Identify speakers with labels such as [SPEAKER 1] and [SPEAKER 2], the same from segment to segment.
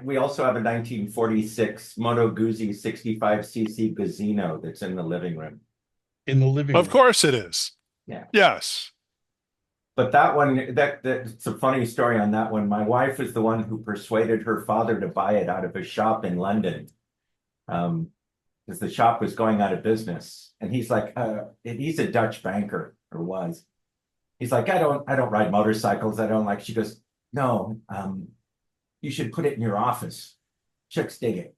[SPEAKER 1] we also have a 1946 Moto Guzzi 65cc Gazino that's in the living room.
[SPEAKER 2] In the living
[SPEAKER 3] Of
[SPEAKER 2] room.
[SPEAKER 3] course it is.
[SPEAKER 1] Yeah.
[SPEAKER 3] Yes.
[SPEAKER 1] But that one, that's a funny story on that one. My wife was the one who persuaded her father to buy it out of a shop in London. Because the shop was going out of business. And he's like, he's a Dutch banker, or was. He's like, I don't ride motorcycles. I don't like, she goes, no, you should put it in your office. Chicks dig it.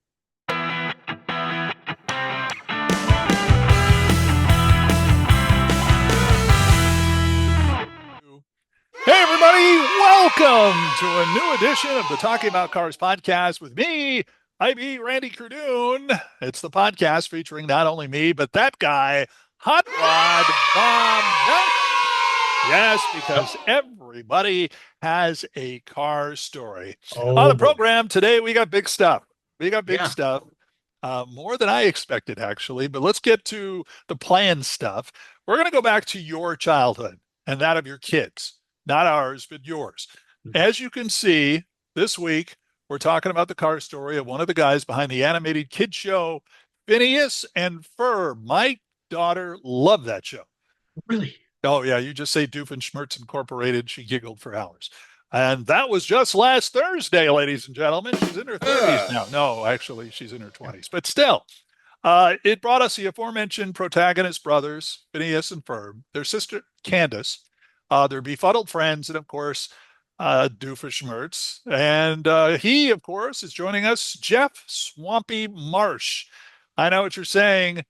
[SPEAKER 3] Hey, everybody. Welcome to a new edition of the Talking About Cars podcast with me, IB Randy Cardoon. It's the podcast featuring not only me, but that guy, Hot Rod Bob. Yes, because everybody has a car story. On the program today, we got big stuff. We got big stuff. More than I expected, actually. But let's get to the planned stuff. We're going to go back to your childhood and that of your kids. Not ours, but yours. As you can see, this week, we're talking about the car story of one of the guys behind the animated kid show, Phineas and Ferb. My daughter loved that show.
[SPEAKER 2] Really?
[SPEAKER 3] Oh, yeah. You just say Doofenshmirtz Incorporated. She giggled for hours. And that was just last Thursday, ladies and gentlemen. She's in her 30s now. No, actually, she's in her 20s. But still, it brought us the aforementioned protagonist brothers, Phineas and Ferb, their sister, Candace, their befuddled friends, and, of course, Doofenshmirtz. And he, of course, is joining us, Jeff Swampy Marsh. I know what you're saying.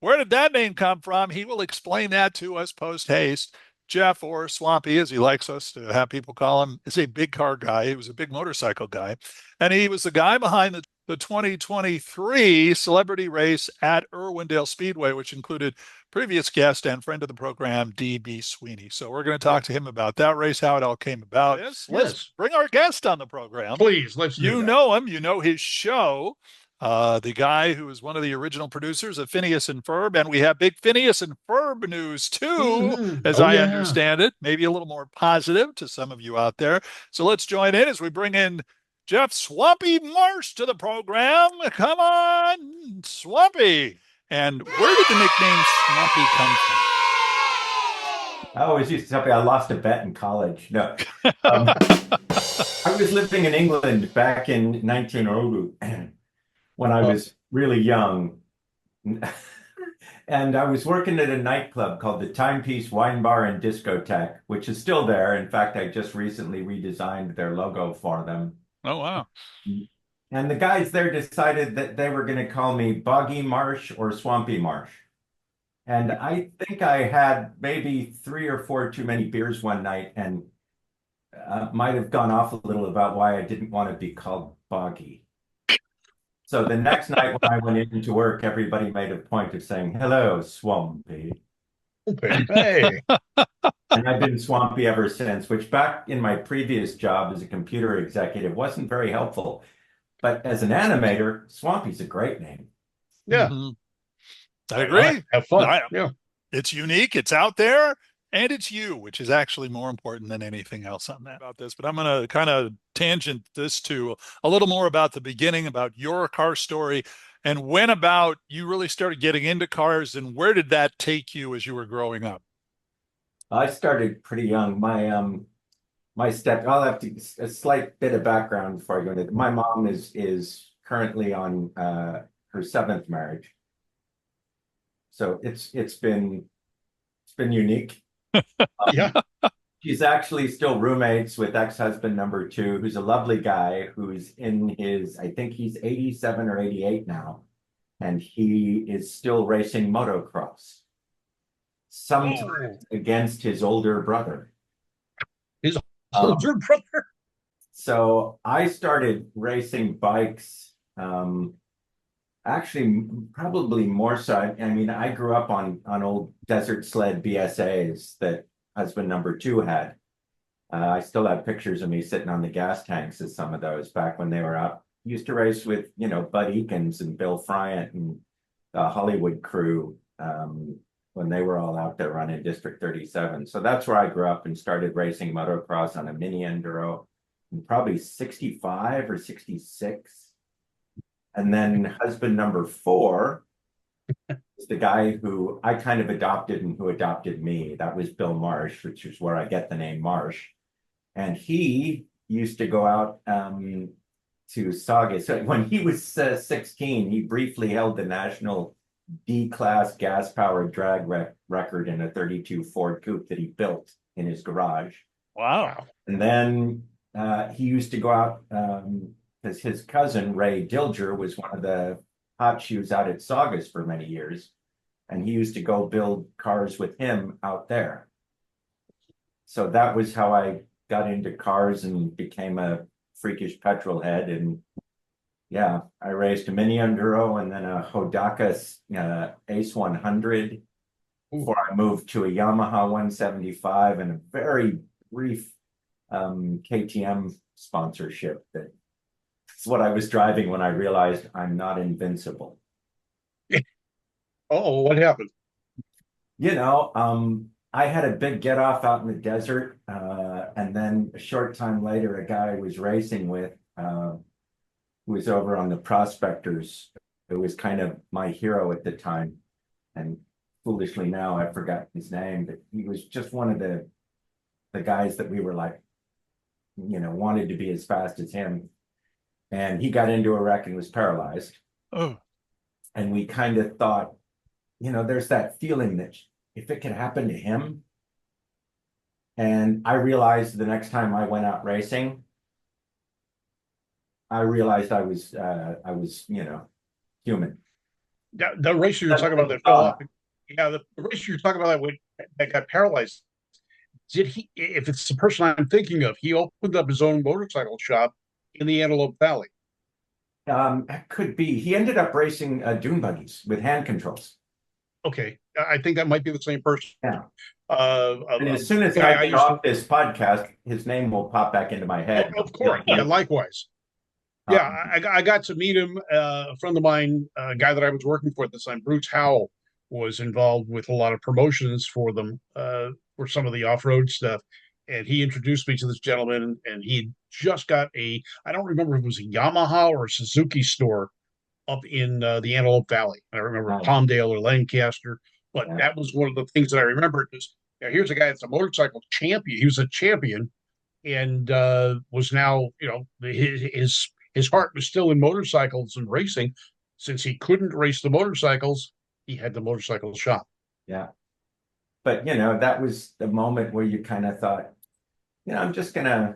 [SPEAKER 3] Where did that name come from? He will explain that to us post haste. Jeff, or Swampy, as he likes us to have people call him, is a big car guy. He was a big motorcycle guy. And he was the guy behind the 2023 celebrity race at Irwindale Speedway, which included previous guest and friend of the program, D.B. Sweeney. So we're going to talk to him about that race, how it all came about. Let's bring our guest on the program.
[SPEAKER 2] Please, let's do that.
[SPEAKER 3] You know him. You know his show. The guy who is one of the original producers of Phineas and Ferb, and we have big Phineas and Ferb news too, as I understand it, maybe a little more positive to some of you out there. So let's join in as we bring in Jeff Swampy Marsh to the program. Come on, Swampy. And where did the nickname Swampy come from?
[SPEAKER 1] I always used to tell me I lost a bet in college. No. I was living in England back in 1902 when I was really young. And I was working at a nightclub called the Timepiece Wine Bar and Discotheque, which is still there. In fact, I just recently redesigned their logo for them.
[SPEAKER 3] Oh, wow.
[SPEAKER 1] And the guys there decided that they were going to call me Boggy Marsh or Swampy Marsh. And I think I had maybe 3 or 4 too many beers one night and might have gone off a little about why I didn't want to be called Boggy. So the next night when I went into work, everybody made a point of saying, hello, Swampy.
[SPEAKER 2] Hey.
[SPEAKER 1] And I've been Swampy ever since, which back in my previous job as a computer executive wasn't very helpful. But as an animator, Swampy's a great name.
[SPEAKER 2] Yeah.
[SPEAKER 3] I agree.
[SPEAKER 2] Have fun. Yeah.
[SPEAKER 3] It's unique. It's out there. And it's you, which is actually more important than anything else on that about this. But I'm going to kind of tangent this to a little more about the beginning, about your car story, and when about you really started getting into cars, and where did that take you as you were growing up?
[SPEAKER 1] I started pretty young. I'll have to a slight bit of background before I go into it. My mom is currently on her 7th marriage. So it's been unique.
[SPEAKER 2] Yeah.
[SPEAKER 1] She's actually still roommates with ex-husband number 2, who's a lovely guy who's in his, I think he's 87 or 88 now. And he is still racing motocross. Sometimes against his older brother.
[SPEAKER 2] His older brother?
[SPEAKER 1] So I started racing bikes, actually probably more so. I mean, I grew up on old desert sled BSAs that husband number 2 had. I still have pictures of me sitting on the gas tanks of some of those back when they were up. Used to race with, Bud Eakins and Bill Friant and the Hollywood crew when they were all out there running District 37. So that's where I grew up and started racing motocross on a mini enduro probably 65 or 66. And then husband number 4 is the guy who I kind of adopted and who adopted me. That was Bill Marsh, which is where I get the name Marsh. And he used to go out to Saugus. So when he was 16, he briefly held the national D-class gas-powered drag record in a 32 Ford Coupe that he built in his garage.
[SPEAKER 3] Wow.
[SPEAKER 1] And then he used to go out because his cousin, Ray Dilger, was one of the hot shoes out at Saugus for many years. And he used to go build cars with him out there. So that was how I got into cars and became a freakish petrol head. And yeah, I raced a Mini Enduro and then a Hodaka Ace 100 before I moved to a Yamaha 175 and a very brief KTM sponsorship. That's what I was driving when I realized I'm not invincible.
[SPEAKER 2] Oh, what happened?
[SPEAKER 1] I had a big get off out in the desert, and then a short time later, a guy I was racing with, who was over on the Prospectors, who was kind of my hero at the time, and foolishly now I forgot his name, but he was just one of the guys that we were like, wanted to be as fast as him. And he got into a wreck and was paralyzed.
[SPEAKER 3] Oh.
[SPEAKER 1] And we kind of thought, there's that feeling that if it could happen to him. And I realized the next time I went out racing, I realized I was human.
[SPEAKER 2] The racer you're talking about that fell off. Yeah, the racer you're talking about that got paralyzed. Did he, if it's the person I'm thinking of, he opened up his own motorcycle shop in the Antelope Valley?
[SPEAKER 1] That could be. He ended up racing dune buggies with hand controls.
[SPEAKER 2] Okay, I think that might be the same person.
[SPEAKER 1] Yeah. And as soon as I get off this podcast, his name will pop back into my head.
[SPEAKER 2] Of course. Yeah, likewise. Yeah, I got to meet him. A friend of mine, a guy that I was working for at the time, Bruce Howell, was involved with a lot of promotions for them, for some of the off-road stuff. And he introduced me to this gentleman, and he just got I don't remember if it was a Yamaha or a Suzuki store up in the Antelope Valley. I remember Palmdale or Lancaster, but that was one of the things that I remember. Because here's a guy that's a motorcycle champion. He was a champion, and was now, his heart was still in motorcycles and racing. Since he couldn't race the motorcycles, he had the motorcycle shop.
[SPEAKER 1] Yeah. But, that was the moment where you kind of thought, I'm just going to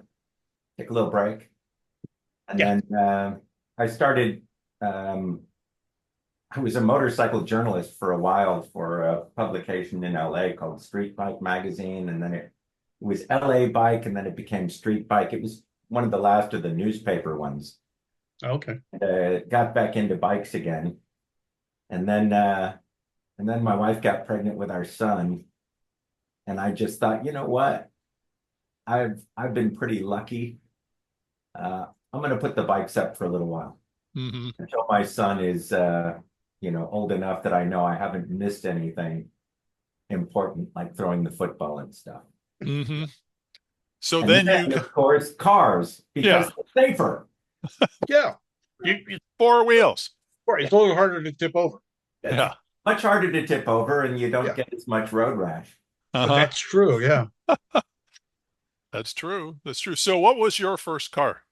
[SPEAKER 1] take a little break. And then I started, I was a motorcycle journalist for a while for a publication in LA called Street Bike Magazine. And then it was LA Bike, and then it became Street Bike. It was one of the last of the newspaper ones.
[SPEAKER 2] Okay.
[SPEAKER 1] Got back into bikes again. And then my wife got pregnant with our son. And I just thought, you know what? I've been pretty lucky. I'm going to put the bikes up for a little while until my son is, old enough that I know I haven't missed anything important, like throwing the football and stuff.
[SPEAKER 3] So
[SPEAKER 1] and
[SPEAKER 3] then
[SPEAKER 1] of course, cars, because they're safer.
[SPEAKER 2] Yeah.
[SPEAKER 3] Four wheels.
[SPEAKER 2] It's a little harder to tip over.
[SPEAKER 3] Yeah.
[SPEAKER 1] Much harder to tip over, and you don't get as much road rash.
[SPEAKER 2] That's true. Yeah.
[SPEAKER 3] That's true. That's true. So what was your first car?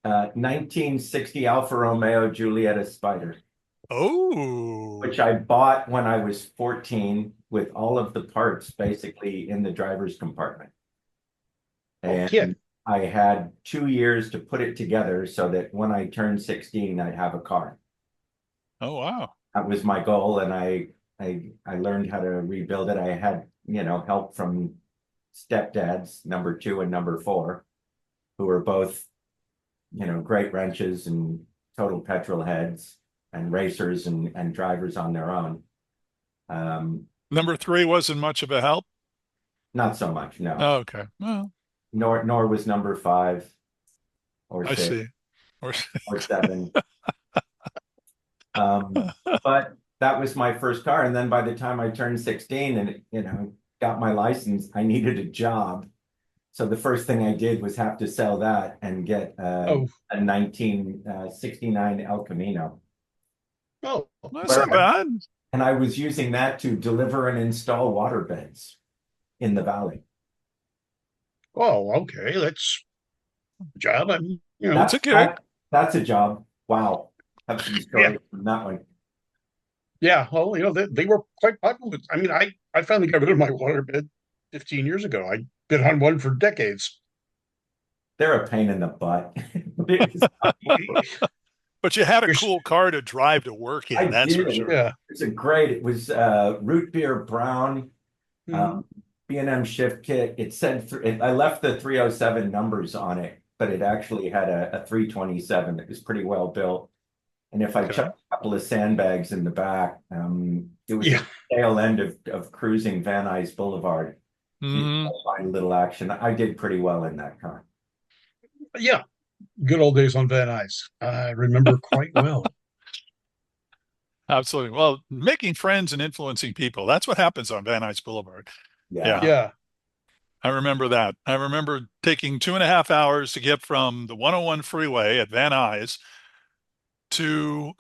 [SPEAKER 1] 1960 Alfa Romeo Giulietta Spider.
[SPEAKER 3] Oh.
[SPEAKER 1] Which I bought when I was 14 with all of the parts basically in the driver's compartment. And I had 2 years to put it together so that when I turned 16, I'd have a car.
[SPEAKER 3] Oh, wow.
[SPEAKER 1] That was my goal. And I learned how to rebuild it. I had, help from stepdads, number 2 and number 4, who were both, great wrenches and total petrol heads and racers and drivers on their own.
[SPEAKER 3] Number 3 wasn't much of a help?
[SPEAKER 1] Not so much, no.
[SPEAKER 3] Oh, okay. Well,
[SPEAKER 1] nor was number 5 or 6
[SPEAKER 3] I see.
[SPEAKER 1] or 7. But that was my first car. And then by the time I turned 16 and, got my license, I needed a job. So the first thing I did was have to sell that and get
[SPEAKER 2] Oh,
[SPEAKER 1] a 1969 El Camino.
[SPEAKER 2] oh,
[SPEAKER 3] That's
[SPEAKER 1] Where
[SPEAKER 3] not bad.
[SPEAKER 1] And I was using that to deliver and install water beds in the valley.
[SPEAKER 2] oh, okay. That's a job.
[SPEAKER 3] It's
[SPEAKER 1] That,
[SPEAKER 3] a gig.
[SPEAKER 1] that that's a job. Wow. Have some
[SPEAKER 2] Yeah,
[SPEAKER 1] stories from that one.
[SPEAKER 2] yeah. Well, they were quite popular. I mean, I finally got rid of my waterbed 15 years ago. I've been on one for decades.
[SPEAKER 1] They're a pain in the butt.
[SPEAKER 3] But you had a
[SPEAKER 2] You're,
[SPEAKER 3] cool car to drive to work
[SPEAKER 1] I
[SPEAKER 3] in, that's for
[SPEAKER 1] did.
[SPEAKER 3] sure.
[SPEAKER 2] yeah.
[SPEAKER 1] It was root beer brown,
[SPEAKER 2] Mhm.
[SPEAKER 1] B&M shift kit. It said I left the 307 numbers on it, but it actually had a 327 that was pretty well built. And if I
[SPEAKER 3] Okay.
[SPEAKER 1] chucked a couple of sandbags in the back, it was
[SPEAKER 2] Yeah,
[SPEAKER 1] a tail end of cruising Van Nuys Boulevard. You
[SPEAKER 3] Hmm.
[SPEAKER 1] find a little action. I did pretty well in that car.
[SPEAKER 2] yeah. Good old days on Van Nuys. I remember quite well.
[SPEAKER 3] Absolutely. Well, making friends and influencing people, that's what happens on Van Nuys Boulevard.
[SPEAKER 1] Yeah.
[SPEAKER 3] Yeah,
[SPEAKER 2] Yeah.
[SPEAKER 3] I remember that. I remember taking 2.5 hours to get from the 101 freeway at Van Nuys to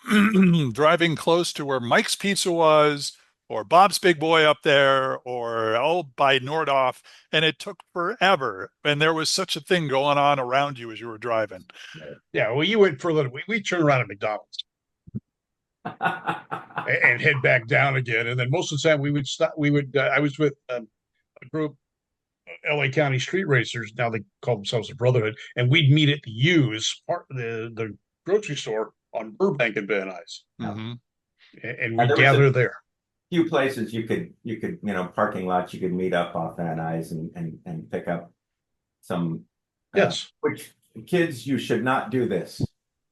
[SPEAKER 3] driving close to where Mike's Pizza was, or Bob's Big Boy up there, or by Nordoff, and it took forever. And there was such a thing going on around you as you were driving.
[SPEAKER 2] Yeah. Well, you went for a little. We turned around at McDonald's and head back down again. And then most of the time we would stop. We would. I was with a group, LA County street racers. Now they call themselves a brotherhood, and we'd meet at the U's part the grocery store on Burbank and Van Nuys,
[SPEAKER 3] Hmm.
[SPEAKER 2] and
[SPEAKER 1] And
[SPEAKER 2] we
[SPEAKER 1] there was
[SPEAKER 2] gather
[SPEAKER 1] a
[SPEAKER 2] there.
[SPEAKER 1] few places parking lots you could meet up off Van Nuys and pick up some
[SPEAKER 2] Yes.
[SPEAKER 1] which kids, you should not do this.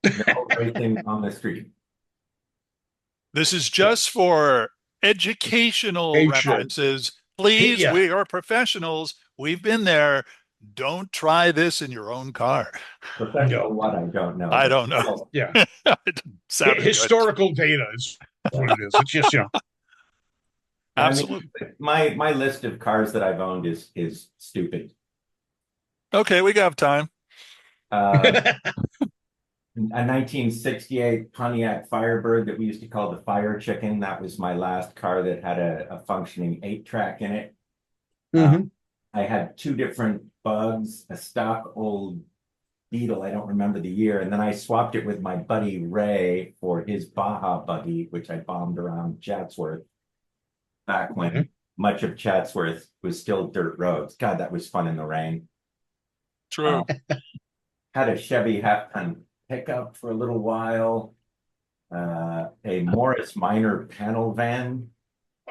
[SPEAKER 1] No racing on the street.
[SPEAKER 3] This is just for educational
[SPEAKER 2] Asian.
[SPEAKER 3] references. Please,
[SPEAKER 2] Yeah.
[SPEAKER 3] we are professionals. We've been there. Don't try this in your own car.
[SPEAKER 1] Professional
[SPEAKER 2] No.
[SPEAKER 1] what I don't know.
[SPEAKER 3] I
[SPEAKER 1] but
[SPEAKER 3] don't know.
[SPEAKER 1] still,
[SPEAKER 2] Yeah.
[SPEAKER 3] It sounded good.
[SPEAKER 2] Historical data is what it is. It's just
[SPEAKER 1] I mean,
[SPEAKER 3] Absolutely.
[SPEAKER 1] my list of cars that I've owned is stupid.
[SPEAKER 3] Okay, we got time.
[SPEAKER 1] Uh, a 1968 Pontiac Firebird that we used to call the Fire Chicken. That was my last car that had a functioning 8-track in it.
[SPEAKER 2] Mhm.
[SPEAKER 1] I had two different Bugs, a stock old Beetle, I don't remember the year, and then I swapped it with my buddy Ray for his Baja buggy, which I bombed around Chatsworth back when
[SPEAKER 2] Mhm.
[SPEAKER 1] much of Chatsworth was still dirt roads. God, that was fun in the rain.
[SPEAKER 3] True.
[SPEAKER 1] Had a Chevy half-ton pickup for a little while, a Morris Minor panel van.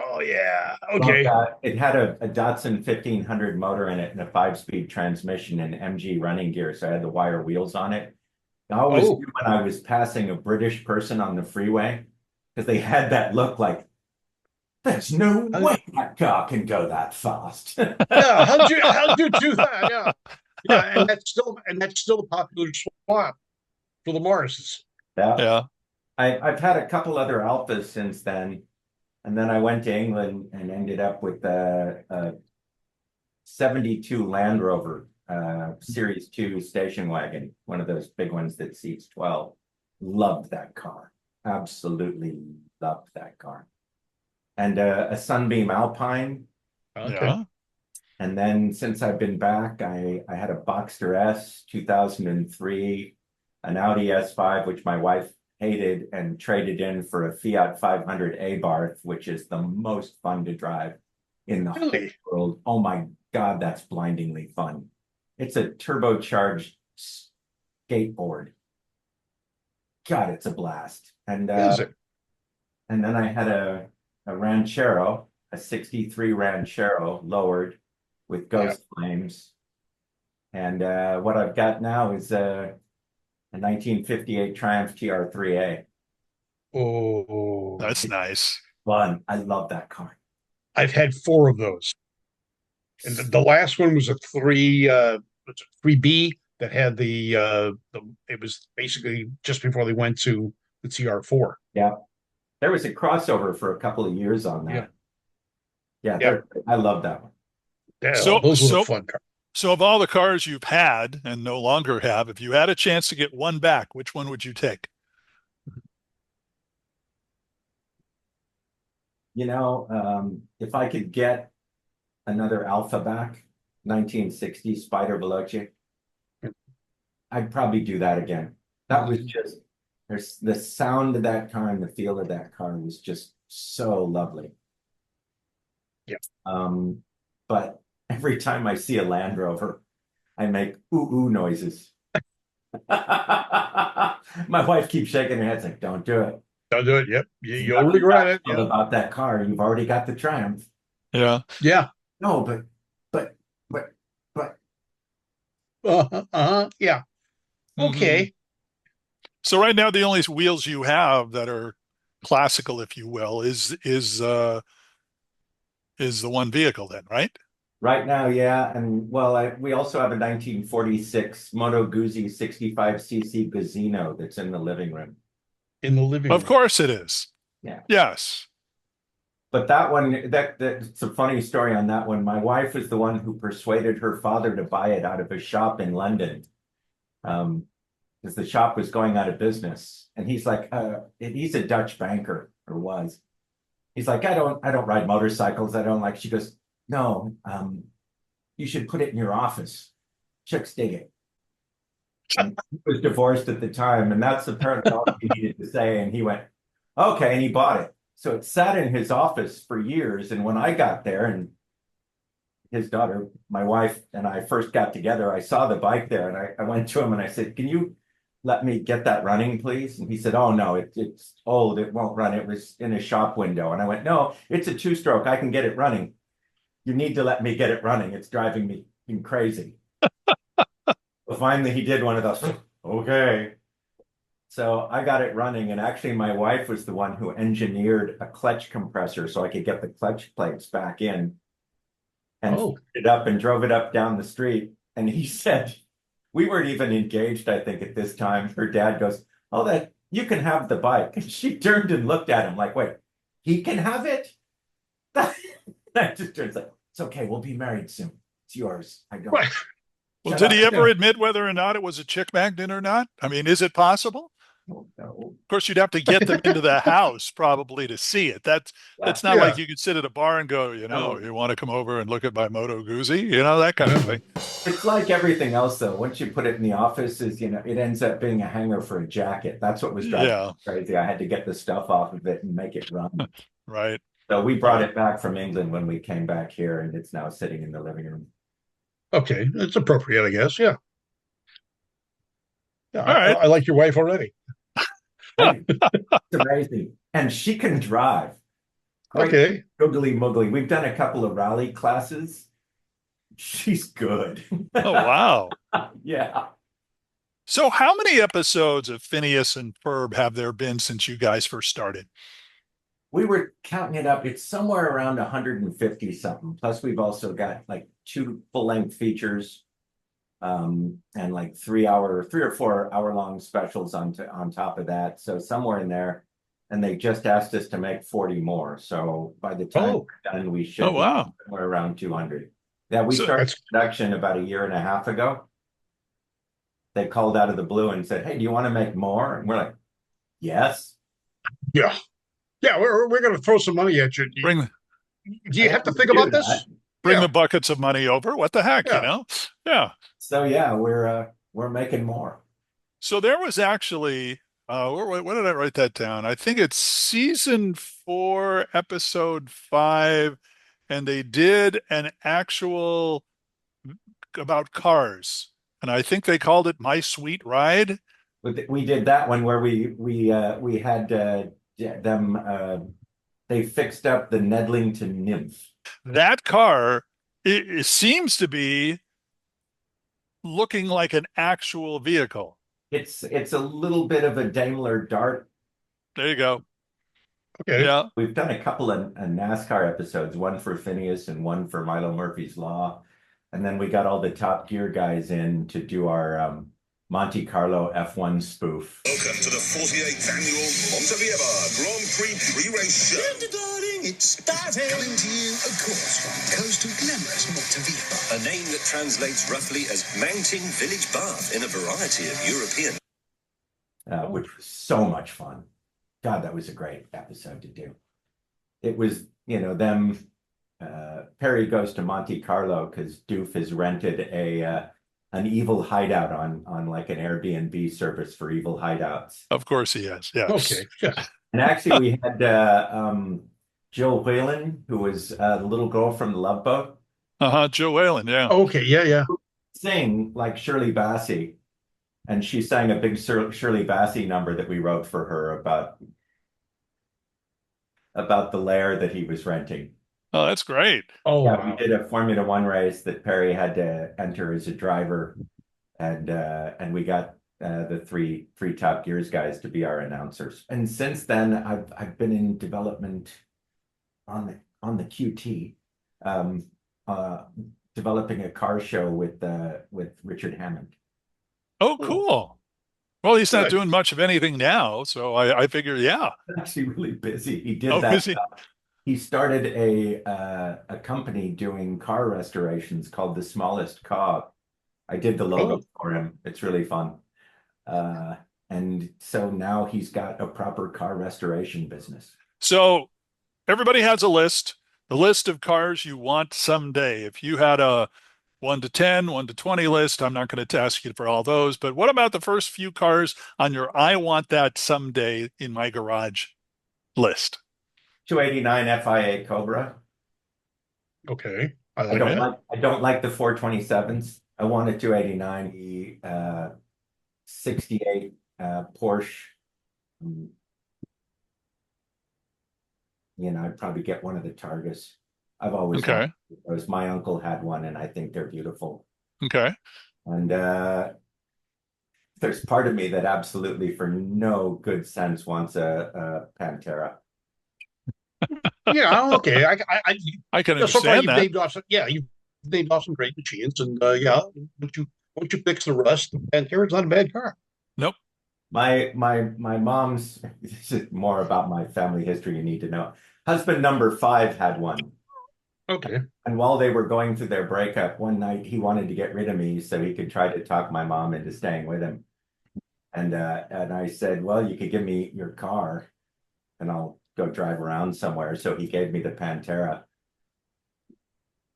[SPEAKER 2] Oh yeah.
[SPEAKER 1] Love
[SPEAKER 2] Okay.
[SPEAKER 1] that. It had a Datsun 1500 motor in it and a 5-speed transmission and MG running gear, so I had the wire wheels on it. I always
[SPEAKER 2] Oh.
[SPEAKER 1] knew when I was passing a British person on the freeway, because they had that look like, there's no way that car can go that fast.
[SPEAKER 2] Yeah. How'd you do that? Yeah. Yeah. And that's still a popular swap for the Morrises.
[SPEAKER 1] Yeah.
[SPEAKER 3] Yeah.
[SPEAKER 1] I've had a couple other Alphas since then. And then I went to England and ended up with a 72 Land Rover, Series 2 station wagon, one of those big ones that seats 12. Loved that car. Absolutely loved that car. And a Sunbeam Alpine.
[SPEAKER 2] Okay.
[SPEAKER 3] Yeah.
[SPEAKER 1] And then since I've been back, I had a Boxster S 2003, an Audi S5, which my wife hated and traded in for a Fiat 500 Abarth, which is the most fun to drive in the whole
[SPEAKER 2] Really?
[SPEAKER 1] world. Oh my God, that's blindingly fun. It's a turbocharged skateboard. God, it's a blast.
[SPEAKER 2] Is it?
[SPEAKER 1] And then I had a Ranchero, a 63 Ranchero lowered with ghost flames. And what I've got now is a 1958 Triumph TR3A.
[SPEAKER 2] Oh,
[SPEAKER 3] That's nice.
[SPEAKER 1] Fun. I love that car.
[SPEAKER 2] I've had four of those. And the last one was a 3B that had it was basically just before they went to the TR4.
[SPEAKER 1] Yeah. There was a crossover for a couple of years on that.
[SPEAKER 2] Yeah.
[SPEAKER 1] I love that one.
[SPEAKER 2] Yeah,
[SPEAKER 3] So
[SPEAKER 2] those were the
[SPEAKER 3] so
[SPEAKER 2] fun cars.
[SPEAKER 3] So of all the cars you've had and no longer have, if you had a chance to get one back, which one would you take?
[SPEAKER 1] If I could get another Alpha back, 1960 Spider Veloce, I'd probably do that again. That was just, there's the sound of that car and the feel of that car was just so lovely.
[SPEAKER 2] Yeah.
[SPEAKER 1] But every time I see a Land Rover, I make ooh noises. My wife keeps shaking her head, it's like, don't do it.
[SPEAKER 2] Don't do it. Yep. You'll regret it. Yeah.
[SPEAKER 1] About that car, you've already got the Triumph.
[SPEAKER 3] Yeah.
[SPEAKER 2] Yeah.
[SPEAKER 1] No, but, but.
[SPEAKER 2] Yeah. Okay.
[SPEAKER 3] So right now, the only wheels you have that are classical, if you will, is the one vehicle then, right?
[SPEAKER 1] Right now, yeah. And well, we also have a 1946 Moto Guzzi 65cc Gazino that's in the living room.
[SPEAKER 2] In the living
[SPEAKER 3] Of
[SPEAKER 2] room.
[SPEAKER 3] course it is.
[SPEAKER 1] Yeah.
[SPEAKER 3] Yes.
[SPEAKER 1] But that one, that's a funny story on that one. My wife was the one who persuaded her father to buy it out of a shop in London. Because the shop was going out of business. And he's like, he's a Dutch banker, or was. He's like, I don't ride motorcycles. I don't like, she goes, no, you should put it in your office. Chicks dig it. And he was divorced at the time, and that's apparently all he needed to say. And he went, okay, and he bought it. So it sat in his office for years. And when I got there and his daughter, my wife, and I first got together, I saw the bike there, and I went to him and I said, can you let me get that running, please? And he said, oh, no, it's old. It won't run. It was in a shop window. And I went, no, it's a two-stroke. I can get it running. You need to let me get it running. It's driving me crazy. Well, finally, he did one of those. Okay. So I got it running. And actually, my wife was the one who engineered a clutch compressor so I could get the clutch plates back in and it up and drove it up down the street. And he said, we weren't even engaged, I think, at this time. Her dad goes, oh, that you can have the bike. And she turned and looked at him like, wait, he can have it? I just turned like, it's okay. We'll be married soon. It's yours. I don't.
[SPEAKER 2] Right.
[SPEAKER 3] Well, did he ever admit whether or not it was a chick magnet or not? I mean, is it possible?
[SPEAKER 1] Oh, no.
[SPEAKER 3] Of course, you'd have to get them into the house probably to see it. That's not like you could sit at a bar and go, you want to come over and look at my Moto Guzzi, that kind of thing.
[SPEAKER 1] It's like everything else, though. Once you put it in the office, it ends up being a hanger for a jacket. That's what was driving me crazy. I had to get the stuff off of it and make it run.
[SPEAKER 3] Right.
[SPEAKER 1] So we brought it back from England when we came back here, and it's now sitting in the living room.
[SPEAKER 2] Okay, it's appropriate, I guess. Yeah. Yeah,
[SPEAKER 3] all right.
[SPEAKER 2] I like your wife already.
[SPEAKER 1] It's amazing. And she can drive.
[SPEAKER 2] Okay.
[SPEAKER 1] Googly muggly. We've done a couple of rally classes. She's good.
[SPEAKER 3] Oh, wow.
[SPEAKER 1] Yeah.
[SPEAKER 3] So how many episodes of Phineas and Ferb have there been since you guys first started?
[SPEAKER 1] We were counting it up. It's somewhere around 150 something. Plus, we've also got like 2 full-length features, and like 3 or 4 hour long specials on top of that. So somewhere in there, and they just asked us to make 40 more. So by the time we're done, we should be somewhere around 200. Yeah, we started production about 1.5 years ago. They called out of the blue and said, hey, do you want to make more? And we're like, yes.
[SPEAKER 2] Yeah. Yeah, we're going to throw some money at you. Do you have to think about this?
[SPEAKER 3] Bring the buckets of money over. What the heck, Yeah.
[SPEAKER 1] So yeah, we're making more.
[SPEAKER 3] So there was actually, what did I write that down? I think it's season 4, episode 5, and they did an actual about cars, and I think they called it My Sweet Ride.
[SPEAKER 1] We did that one where we had them. They fixed up the Nedlington Nymph.
[SPEAKER 3] That car, it seems to be looking like an actual vehicle.
[SPEAKER 1] It's a little bit of a Daimler Dart.
[SPEAKER 3] There you go.
[SPEAKER 2] Okay.
[SPEAKER 3] Yeah.
[SPEAKER 1] We've done a couple of NASCAR episodes, one for Phineas and one for Milo Murphy's Law. And then we got all the Top Gear guys in to do our Monte Carlo F1 spoof.
[SPEAKER 4] Welcome to the 48th annual Montevideo Grand Prix pre-race show. It's starting. Coming to you, of course, from coastal glamorous Montevideo.
[SPEAKER 5] A name that translates roughly as Mountain Village Bath in a variety of European.
[SPEAKER 1] Which was so much fun. God, that was a great episode to do. It was, them. Perry goes to Monte Carlo because Doof has rented an evil hideout on like an Airbnb service for evil hideouts.
[SPEAKER 3] Of course he is. Yes.
[SPEAKER 2] Okay. Yeah.
[SPEAKER 1] And actually, we had Jill Whalen, who was the little girl from the Love Boat,
[SPEAKER 3] Joe Whalen. Yeah.
[SPEAKER 2] Okay. Yeah.
[SPEAKER 1] sing like Shirley Bassey. And she sang a big Shirley Bassey number that we wrote for her about the lair that he was renting.
[SPEAKER 3] Oh, that's great.
[SPEAKER 2] Oh,
[SPEAKER 1] Yeah,
[SPEAKER 2] wow.
[SPEAKER 1] we did a Formula One race that Perry had to enter as a driver, and we got the three Top Gears guys to be our announcers. And since then, I've been in development on the QT, developing a car show with Richard Hammond.
[SPEAKER 3] Oh, cool. Well, he's not
[SPEAKER 2] Good.
[SPEAKER 3] doing much of anything now, so I figure, yeah.
[SPEAKER 1] Actually, really busy. He did
[SPEAKER 3] Oh,
[SPEAKER 1] that.
[SPEAKER 3] busy.
[SPEAKER 1] He started a company doing car restorations called The Smallest Cog. I did the logo for him. It's really fun. And so now he's got a proper car restoration business.
[SPEAKER 3] So everybody has a list, the list of cars you want someday. If you had a 1 to 10, 1 to 20 list, I'm not going to ask you for all those, but what about the first few cars on your I want that someday in my garage list?
[SPEAKER 1] 289 FIA Cobra.
[SPEAKER 2] Okay. I
[SPEAKER 1] I
[SPEAKER 2] like
[SPEAKER 1] don't
[SPEAKER 2] that.
[SPEAKER 1] I don't like the 427s. I want a 289, 68 Porsche. I'd probably get one of the Targas. I've always
[SPEAKER 3] Okay.
[SPEAKER 1] wanted those. My uncle had one, and I think they're beautiful.
[SPEAKER 3] Okay.
[SPEAKER 1] And there's part of me that absolutely, for no good sense, wants a Pantera.
[SPEAKER 2] Yeah. Okay.
[SPEAKER 3] I can
[SPEAKER 2] So far
[SPEAKER 3] understand
[SPEAKER 2] you've
[SPEAKER 3] that.
[SPEAKER 2] named off some. Yeah, you've named off some great machines, and yeah. Once you fix the rust, the Pantera's not a bad car.
[SPEAKER 3] Nope.
[SPEAKER 1] My mom's, this is more about my family history you need to know. Husband number 5 had one.
[SPEAKER 2] Okay.
[SPEAKER 1] And while they were going through their breakup, one night he wanted to get rid of me so he could try to talk my mom into staying with him. And I said, well, you could give me your car and I'll go drive around somewhere. So he gave me the Pantera.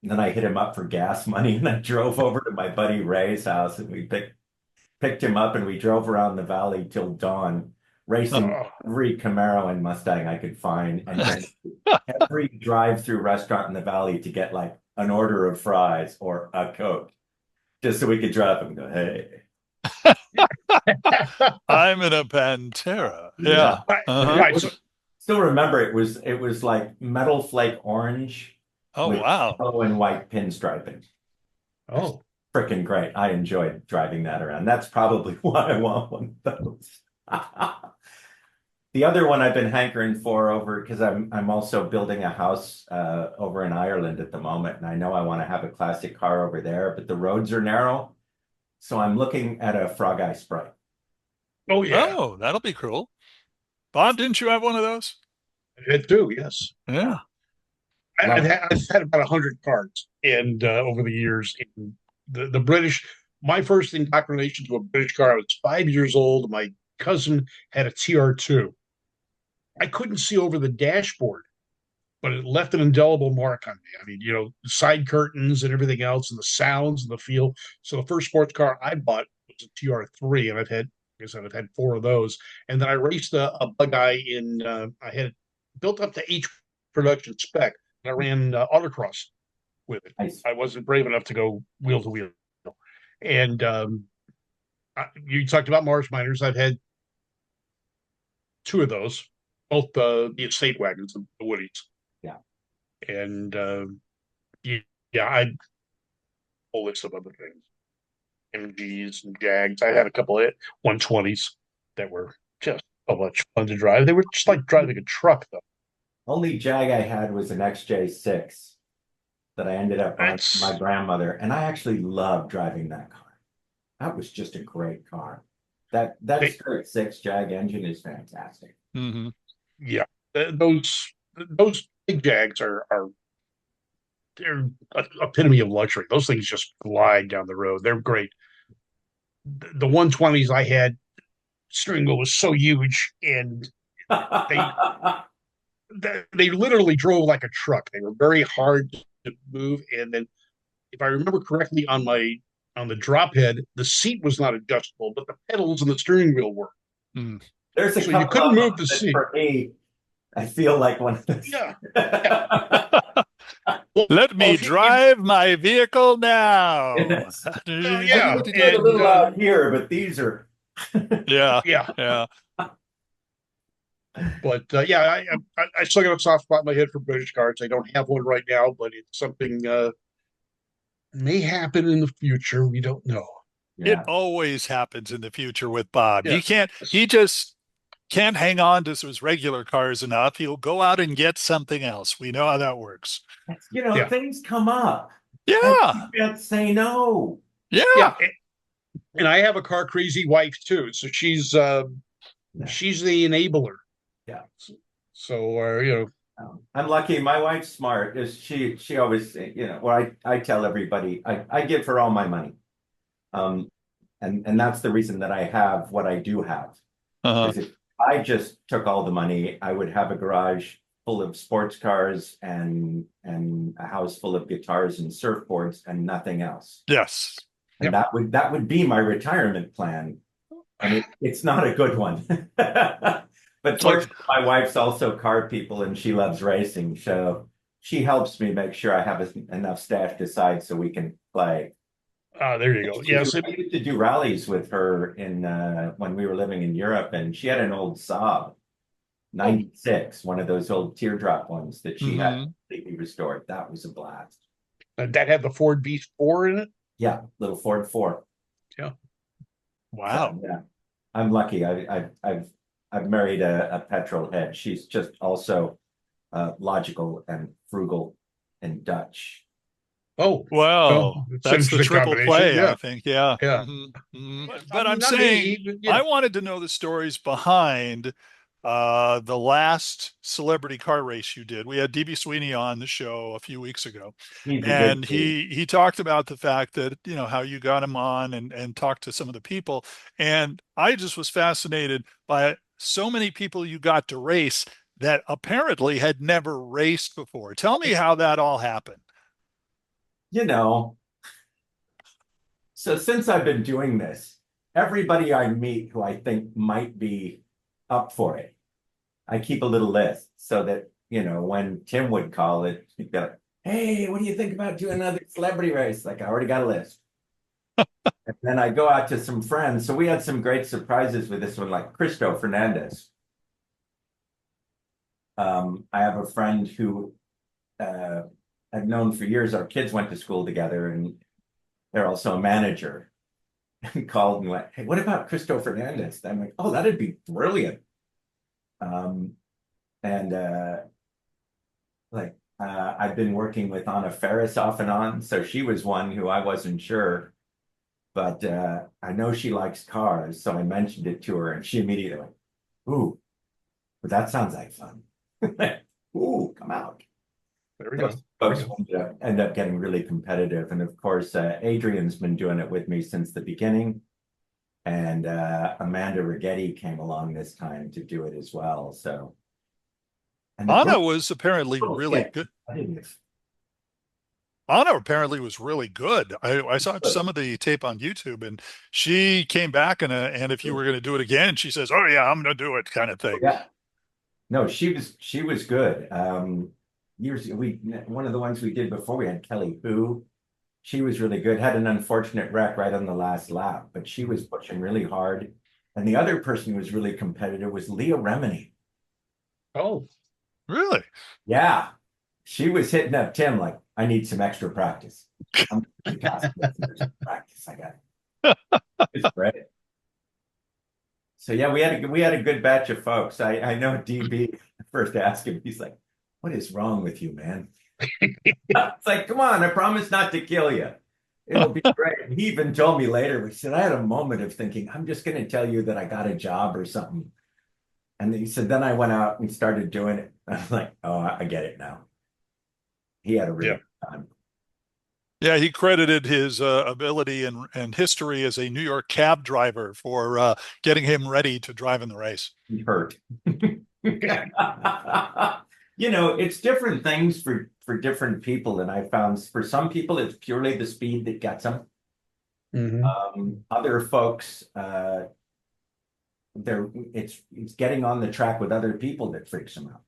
[SPEAKER 1] And then I hit him up for gas money and I drove over to my buddy Ray's house and we picked him up and we drove around the valley till dawn, racing every Camaro and Mustang I could find, and then every drive-through restaurant in the valley to get like an order of fries or a Coke, just so we could drive and go, hey.
[SPEAKER 3] I'm in a Pantera. Yeah.
[SPEAKER 2] Right. So,
[SPEAKER 1] Still remember it was like metal flake orange
[SPEAKER 3] Oh,
[SPEAKER 1] with
[SPEAKER 3] wow.
[SPEAKER 1] yellow and white pinstriping.
[SPEAKER 2] oh,
[SPEAKER 1] Freaking great. I enjoyed driving that around. That's probably why I want one of those. The other one I've been hankering for over, because I'm also building a house over in Ireland at the moment, and I know I want to have a classic car over there, but the roads are narrow. So I'm looking at a Frog Eye Sprite.
[SPEAKER 2] oh yeah.
[SPEAKER 3] Oh, that'll be cool. Bob, didn't you have one of those?
[SPEAKER 2] It do. Yes.
[SPEAKER 3] Yeah.
[SPEAKER 2] I've had about 100 cars, and over the years, in the British. My first indoctrination to a British car, I was 5 years old. My cousin had a TR2. I couldn't see over the dashboard, but it left an indelible mark on me. I mean, the side curtains and everything else, and the sounds and the feel. So the first sports car I bought was a TR3, and like I said, I've had 4 of those. And then I raced a bug eye in. I had built up to H production spec. I ran autocross with it.
[SPEAKER 1] Nice.
[SPEAKER 2] I wasn't brave enough to go wheel to wheel. And you talked about Marsh miners. I've had 2 of those, both the estate wagons, the Woodies.
[SPEAKER 1] Yeah.
[SPEAKER 2] And I whole list of other things, MGs and Jags. I had a couple of 120s that were just so much fun to drive. They were just like driving a truck, though.
[SPEAKER 1] Only Jag I had was an XJ6 that I ended up on my grandmother, and I actually loved driving that car. That was just a great car. That straight 6 Jag engine is fantastic.
[SPEAKER 3] Mm-hmm.
[SPEAKER 2] Yeah, those big Jags are they're a epitome of luxury. Those things just glide down the road. They're great. The 120s I had, steering wheel was so huge, and they they literally drove like a truck. They were very hard to move. And then, if I remember correctly, on the drop head, the seat was not adjustable, but the pedals and the steering wheel were.
[SPEAKER 3] Hmm.
[SPEAKER 1] There's a
[SPEAKER 2] So you
[SPEAKER 1] couple
[SPEAKER 2] couldn't
[SPEAKER 1] of
[SPEAKER 2] move
[SPEAKER 1] them
[SPEAKER 2] the
[SPEAKER 1] that
[SPEAKER 2] seat.
[SPEAKER 1] for me, I feel like one of those.
[SPEAKER 2] Yeah. Well,
[SPEAKER 3] Let me
[SPEAKER 2] if you-
[SPEAKER 3] drive my vehicle now.
[SPEAKER 1] Yes.
[SPEAKER 2] yeah,
[SPEAKER 1] Do it a
[SPEAKER 2] and
[SPEAKER 1] little out here, but these are.
[SPEAKER 3] Yeah,
[SPEAKER 2] yeah,
[SPEAKER 3] yeah.
[SPEAKER 2] but yeah, I still got a soft spot in my head for British cards. I don't have one right now, but it's something may happen in the future. We don't know.
[SPEAKER 3] It
[SPEAKER 1] Yeah.
[SPEAKER 3] always happens in the future with Bob.
[SPEAKER 2] Yeah.
[SPEAKER 3] He just can't hang on to his regular cars enough. He'll go out and get something else. We know how that works.
[SPEAKER 2] Yeah.
[SPEAKER 1] Things come up. And
[SPEAKER 3] Yeah,
[SPEAKER 1] you can't say no.
[SPEAKER 3] yeah.
[SPEAKER 2] Yeah, and I have a car crazy wife too, so she's the enabler.
[SPEAKER 1] Yeah.
[SPEAKER 2] So
[SPEAKER 1] I'm lucky. My wife's smart. Is she always, well, I tell everybody, I give her all my money. And that's the reason that I have what I do have.
[SPEAKER 3] Uh-huh.
[SPEAKER 1] Because if I just took all the money, I would have a garage full of sports cars and a house full of guitars and surfboards and nothing else.
[SPEAKER 3] Yes.
[SPEAKER 1] And that would be my retirement plan. And it's not a good one. But fortunately, my wife's also car people and she loves racing. So she helps me make sure I have enough stashed aside so we can play.
[SPEAKER 2] there you go. Yes,
[SPEAKER 1] I used to do rallies with her when we were living in Europe, and she had an old Saab 96, one of those old teardrop ones that she had completely restored. That was a blast.
[SPEAKER 2] that had the Ford V4 in it.
[SPEAKER 1] Yeah, little Ford 4.
[SPEAKER 2] Yeah.
[SPEAKER 3] Wow.
[SPEAKER 1] So, yeah, I'm lucky. I've married a petrol head. She's just also logical and frugal and Dutch.
[SPEAKER 2] Oh,
[SPEAKER 3] well,
[SPEAKER 2] it's
[SPEAKER 3] that's
[SPEAKER 2] an
[SPEAKER 3] the
[SPEAKER 2] interesting
[SPEAKER 3] triple
[SPEAKER 2] combination,
[SPEAKER 3] play,
[SPEAKER 2] yeah.
[SPEAKER 3] I think. Yeah.
[SPEAKER 2] Yeah.
[SPEAKER 3] But I'm
[SPEAKER 2] not
[SPEAKER 3] saying
[SPEAKER 2] me, yeah.
[SPEAKER 3] I wanted to know the stories behind the last celebrity car race you did. We had DB Sweeney on the show a few weeks ago,
[SPEAKER 1] He's a
[SPEAKER 3] and
[SPEAKER 1] good dude.
[SPEAKER 3] he talked about the fact that, how you got him on and talked to some of the people. And I just was fascinated by so many people you got to race that apparently had never raced before. Tell me how that all happened.
[SPEAKER 1] So since I've been doing this, everybody I meet who I think might be up for it, I keep a little list so that, when Tim would call it, he'd go, hey, what do you think about doing another celebrity race? Like, I already got a list. And then I go out to some friends. So we had some great surprises with this one, like Cristo Fernandez. I have a friend who I've known for years. Our kids went to school together, and they're also a manager. And called and went, hey, what about Cristo Fernandez? I'm like, oh, that'd be brilliant. I've been working with Anna Faris off and on, so she was one who I wasn't sure, but I know she likes cars, so I mentioned it to her, and she immediately went, ooh, but that sounds like fun. Ooh, come out.
[SPEAKER 2] There we go.
[SPEAKER 1] Folks end up getting really competitive. And of course, Adrian's been doing it with me since the beginning. And Amanda Rigetti came along this time to do it as well. So
[SPEAKER 3] Anna was apparently really good. Anna apparently was really good. I saw some of the tape on YouTube, and she came back and if you were going to do it again, she says, "Oh yeah, I'm going to do it," kind of thing.
[SPEAKER 1] Yeah. No, she was good. One of the ones we did before, we had Kelly Hu. She was really good. Had an unfortunate wreck right on the last lap, but she was pushing really hard. And the other person who was really competitive was Leah Remini.
[SPEAKER 2] Oh,
[SPEAKER 3] really?
[SPEAKER 1] Yeah, she was hitting up Tim like, I need some extra practice. Practice, I got it. It's great. So yeah, we had a good batch of folks. I know DB first asked him, he's like, what is wrong with you, man? It's like, come on, I promise not to kill you. It'll be great. And he even told me later, he said, I had a moment of thinking, I'm just going to tell you that I got a job or something. And he said, then I went out and started doing it. I was like, oh, I get it now. He had a really
[SPEAKER 2] Yeah.
[SPEAKER 1] good time.
[SPEAKER 3] Yeah, he credited his ability and history as a New York cab driver for getting him ready to drive in the race.
[SPEAKER 1] He hurt. You know, it's different things for different people. And I found for some people, it's purely the speed that gets them.
[SPEAKER 2] Mhm.
[SPEAKER 1] Other folks, it's getting on the track with other people that freaks them out.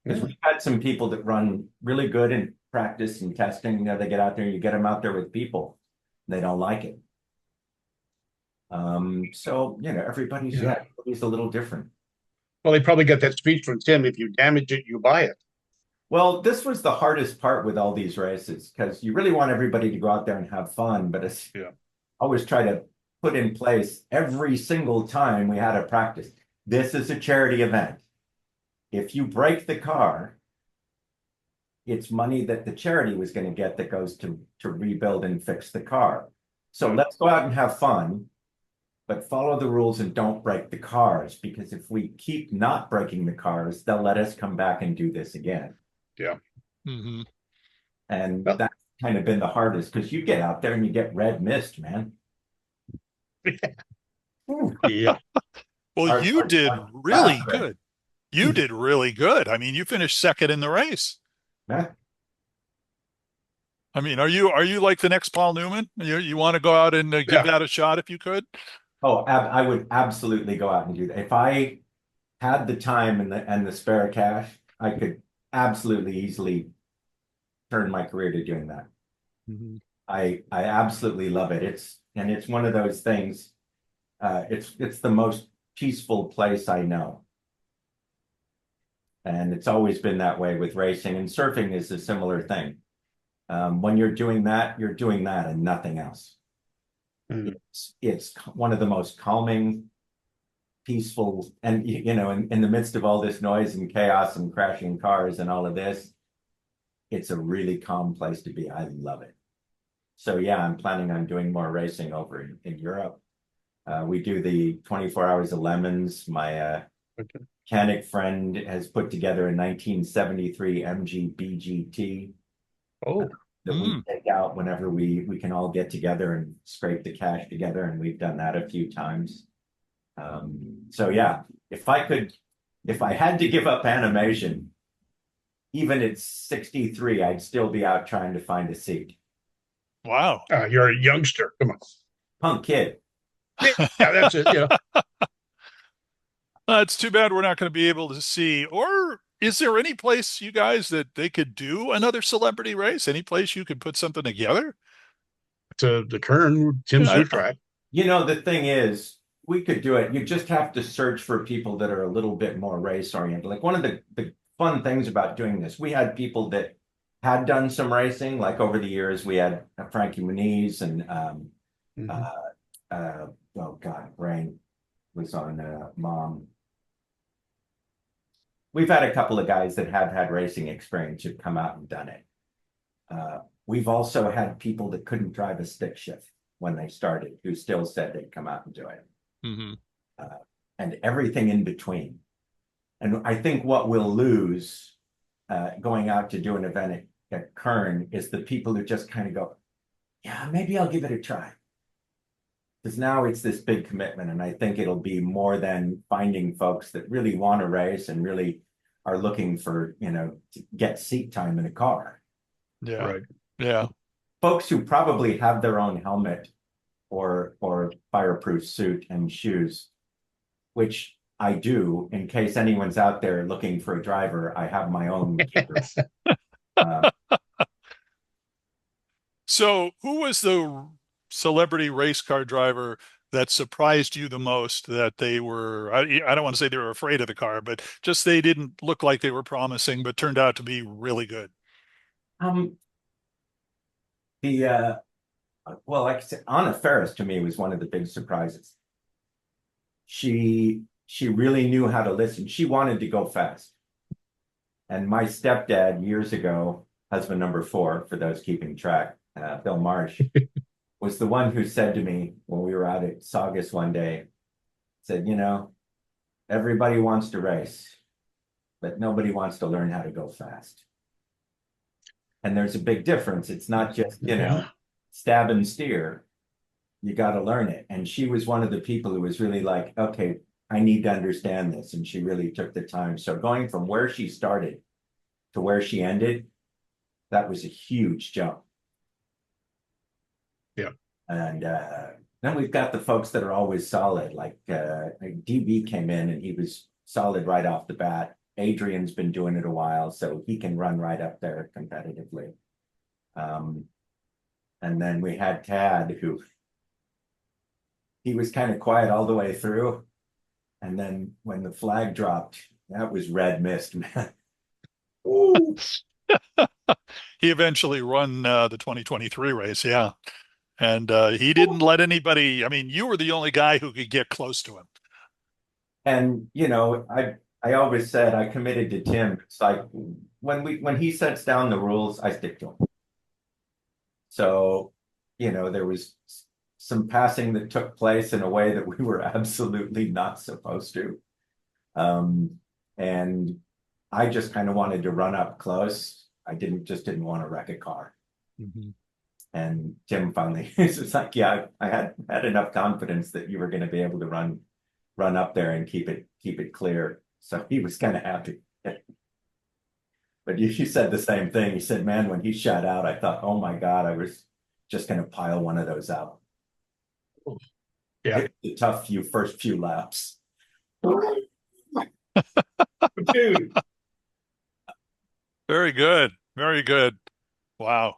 [SPEAKER 1] Because
[SPEAKER 2] Yeah.
[SPEAKER 1] we've had some people that run really good in practice and testing. You know, they get out there, you get them out there with people, they don't like it. So you know, everybody's
[SPEAKER 2] Yeah.
[SPEAKER 1] everybody's a little different.
[SPEAKER 2] Well, they probably got that speech from Tim. If you damage it, you buy it.
[SPEAKER 1] Well, this was the hardest part with all these races because you really want everybody to go out there and have fun, but it's
[SPEAKER 2] Yeah.
[SPEAKER 1] always try to put in place every single time we had a practice. This is a charity event. If you break the car, it's money that the charity was going to get that goes to rebuild and fix the car. So let's go out and have fun, but follow the rules and don't break the cars, because if we keep not breaking the cars, they'll let us come back and do this again.
[SPEAKER 2] Yeah.
[SPEAKER 3] Mm-hmm.
[SPEAKER 1] And
[SPEAKER 2] Well,
[SPEAKER 1] that's kind of been the hardest because you get out there and you get red mist, man. Ooh,
[SPEAKER 2] yeah.
[SPEAKER 3] Well, you did really
[SPEAKER 1] fast,
[SPEAKER 3] good. You did really good. I mean, you finished second in the race.
[SPEAKER 1] yeah.
[SPEAKER 3] I mean, are you like the next Paul Newman? You want to go out and give
[SPEAKER 2] Yeah.
[SPEAKER 3] that a shot if you could?
[SPEAKER 1] Oh, I would absolutely go out and do that. If I had the time and the spare cash, I could absolutely easily turn my career to doing that.
[SPEAKER 3] Mhm.
[SPEAKER 1] I absolutely love it. It's one of those things. It's the most peaceful place I know. And it's always been that way with racing, and surfing is a similar thing. When you're doing that and nothing else.
[SPEAKER 2] Mm.
[SPEAKER 1] It's one of the most calming, peaceful, and you know, in the midst of all this noise and chaos and crashing cars and all of this, it's a really calm place to be. I love it. So yeah, I'm planning on doing more racing over in Europe. We do the 24 Hours of Lemons. My
[SPEAKER 2] Okay.
[SPEAKER 1] mechanic friend has put together a 1973 MG BGT
[SPEAKER 2] Oh,
[SPEAKER 1] that we take out whenever we can all get together and scrape the cash together, and we've done that a few times. So yeah, if I had to give up animation, even at 63, I'd still be out trying to find a seat.
[SPEAKER 3] Wow.
[SPEAKER 2] you're a youngster. Come on.
[SPEAKER 1] Punk kid.
[SPEAKER 2] Yeah, that's it. Yeah.
[SPEAKER 3] It's too bad we're not going to be able to see. Or is there any place, you guys, that they could do another celebrity race? Any place you could put something together?
[SPEAKER 2] To the Kern Tim
[SPEAKER 3] Yeah,
[SPEAKER 2] Zoo track.
[SPEAKER 1] You know, the thing is, we could do it. You just have to search for people that are a little bit more race oriented. Like one of the fun things about doing this, we had people that had done some racing. Like over the years, we had Frankie Muniz and
[SPEAKER 2] Mhm.
[SPEAKER 1] oh God, brain was on Mom. We've had a couple of guys that have had racing experience who've come out and done it. We've also had people that couldn't drive a stick shift when they started, who still said they'd come out and do it,
[SPEAKER 3] hmm
[SPEAKER 1] and everything in between. And I think what we'll lose going out to do an event at Kern is the people who just kind of go, yeah, maybe I'll give it a try. Because now it's this big commitment, and I think it'll be more than finding folks that really want to race and really are looking for, you know, to get seat time in a car.
[SPEAKER 3] Yeah.
[SPEAKER 2] Right.
[SPEAKER 3] Yeah.
[SPEAKER 1] Folks who probably have their own helmet or fireproof suit and shoes, which I do in case anyone's out there looking for a driver. I have my own gear. Uh,
[SPEAKER 3] So, who was the celebrity race car driver that surprised you the most that they were, I don't want to say they were afraid of the car, but just they didn't look like they were promising, but turned out to be really good?
[SPEAKER 1] um, the well, like I said, Anna Ferris to me was one of the big surprises. She really knew how to listen. She wanted to go fast. And my stepdad years ago, husband number 4, for those keeping track, Bill Marsh, was the one who said to me when we were out at Saugus one day, said, you know, everybody wants to race, but nobody wants to learn how to go fast. And there's a big difference. It's not just, stab and steer. You got to learn it. And she was one of the people who was really like, okay, I need to understand this. And she really took the time. So going from where she started to where she ended, that was a huge jump.
[SPEAKER 2] Yeah.
[SPEAKER 1] And then we've got the folks that are always solid, like DB came in and he was solid right off the bat. Adrian's been doing it a while, so he can run right up there competitively. And then we had Tad, who he was kind of quiet all the way through. And then when the flag dropped, that was red mist, man. Ooh.
[SPEAKER 3] He eventually won the 2023 race, yeah. And he didn't let anybody, I mean, you were the only guy who could get close to him.
[SPEAKER 1] And, I always said I committed to Tim. It's like when he sets down the rules, I stick to him. So, there was some passing that took place in a way that we were absolutely not supposed to. And I just kind of wanted to run up close. I didn't want to wreck a car.
[SPEAKER 3] Mm-hmm.
[SPEAKER 1] And Tim finally, it's like, yeah, I had enough confidence that you were going to be able to run up there and keep it clear. So he was kind of happy. But you said the same thing. You said, man, when he shot out, I thought, oh my God, I was just going to pile one of those out.
[SPEAKER 2] Yeah.
[SPEAKER 1] The tough first few laps. Dude.
[SPEAKER 3] Very good. Very good. Wow.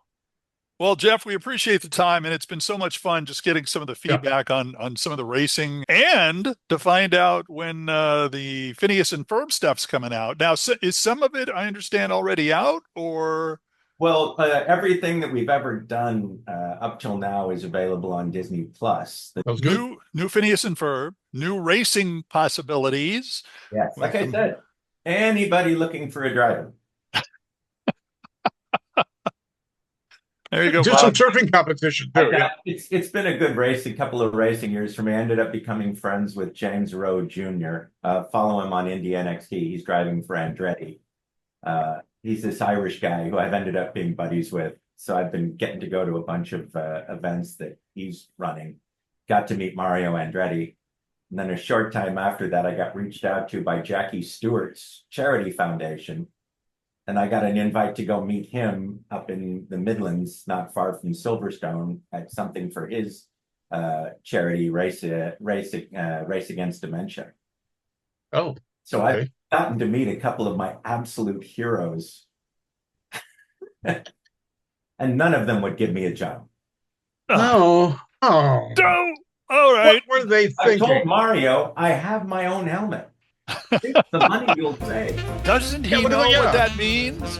[SPEAKER 3] Well, Jeff, we appreciate the time, and it's been so much fun just getting some of the feedback on some of the racing and to find out when the Phineas and Ferb stuff's coming out. Now, is some of it, I understand, already out, or?
[SPEAKER 1] Well, everything that we've ever done up till now is available on Disney Plus.
[SPEAKER 2] That was good.
[SPEAKER 3] New Phineas and Ferb, new racing possibilities.
[SPEAKER 1] Yes, like I said, anybody looking for a driver.
[SPEAKER 3] There you go.
[SPEAKER 2] Did some surfing competition too. Yeah.
[SPEAKER 1] It's been a good race, a couple of racing years for me. I ended up becoming friends with James Rowe Jr. Follow him on Indy NXT. He's driving for Andretti. He's this Irish guy who I've ended up being buddies with. So I've been getting to go to a bunch of events that he's running. Got to meet Mario Andretti. And then a short time after that, I got reached out to by Jackie Stewart's charity foundation. And I got an invite to go meet him up in the Midlands, not far from Silverstone, at something for his charity race against dementia.
[SPEAKER 2] Oh,
[SPEAKER 1] so
[SPEAKER 2] okay.
[SPEAKER 1] I've gotten to meet a couple of my absolute heroes, and none of them would give me a job.
[SPEAKER 2] No. Oh.
[SPEAKER 3] No. All right.
[SPEAKER 2] What were they
[SPEAKER 1] I
[SPEAKER 2] thinking?
[SPEAKER 1] told Mario I have my own helmet. It's the money you'll save.
[SPEAKER 3] Doesn't he
[SPEAKER 2] Yeah,
[SPEAKER 3] know
[SPEAKER 2] yeah.
[SPEAKER 3] what that means?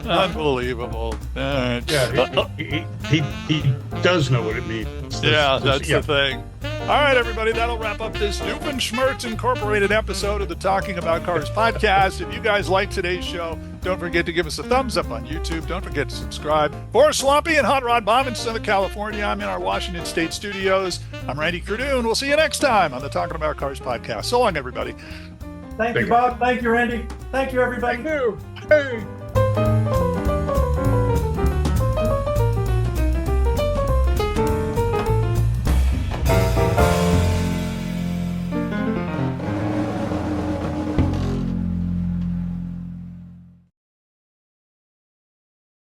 [SPEAKER 3] Unbelievable.
[SPEAKER 2] Yeah, he does know what it means.
[SPEAKER 3] Yeah, that's the thing. All right, everybody, that'll wrap up this Doofenshmirtz Incorporated episode of the Talking About Cars podcast. If you guys like today's show, don't forget to give us a thumbs up on YouTube. Don't forget to subscribe. For Swampy and Hot Rod Bob in Southern California, I'm in our Washington State studios. I'm Randy Cardoon. We'll see you next time on the Talking About Cars podcast. So long, everybody.
[SPEAKER 1] Thank you, Bob. Thank you, Randy. Thank you, everybody.
[SPEAKER 2] Hey.